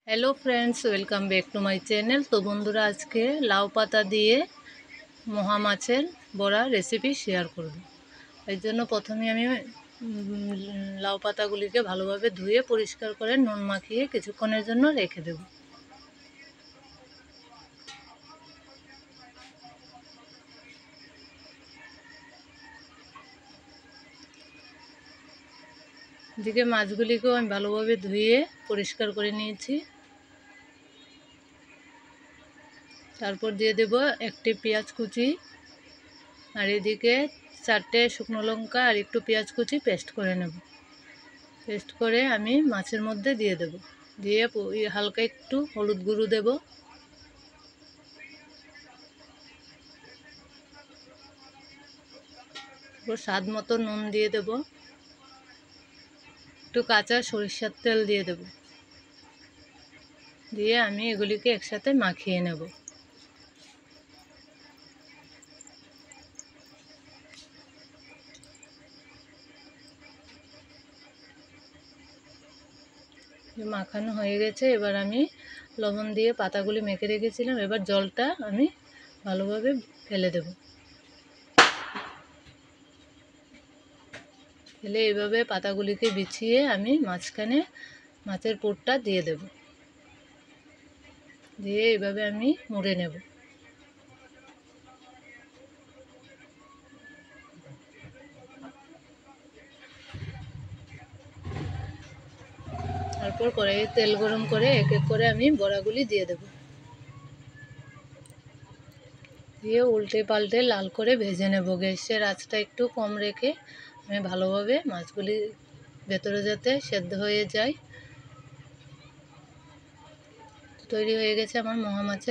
Hello friends, welcome back to my channel. तो बंधुरा आज के लाउ पाता दिए महा माछेर बड़ा रेसिपि शेयर करब। एर जोन्नो प्रथमे आमि लाउ पातागुलिके भालोभाबे धुए परिष्कार करे नुन माखिए किछुक्षणेर जोन्नो रेखे देब। এদিকে মাছগুলিকেও আমি ভালোভাবে ধুয়ে পরিষ্কার করে নিয়েছি। তারপর দিয়ে দেব একটি পেঁয়াজ কুচি, আর এদিকে 4টে শুকনো লঙ্কা আর একটু পেঁয়াজ কুচি পেস্ট করে নেব। পেস্ট করে আমি মাছের মধ্যে দিয়ে দেব। দিয়ে হালকা একটু হলুদ গুঁড়ো দেব। তারপর স্বাদ মতো নুন দিয়ে দেব। একটু কাঁচা সরিষার তেল দিয়ে দেব। দিয়ে আমি এগুলিকে একসাথে মাখিয়ে নেব। মাখানো হয়ে গেছে। এবার আমি লবণ দিয়ে পাতাগুলি মেখে রেখেছিলাম, এবার জলটা আমি ভালোভাবে ফেলে দেব। ফেলে এইভাবে পাতাগুলিকে বিছিয়ে আমি মাঝখানে মাছের পুরটা দিয়ে দেব। দিয়ে এইভাবে আমি মুড়ে নেব। তারপর কড়াইয়ে তেল গরম করে এক এক করে আমি বড়াগুলি দিয়ে দেব। দিয়ে উল্টে পাল্টে লাল করে ভেজে নেব। গ্যাসের আঁচটা একটু কম রেখে আমি ভালোভাবে মাছগুলি ভেতরে যাতে সেদ্ধ হয়ে যায়। তৈরি হয়ে গেছে আমার মহা মাছের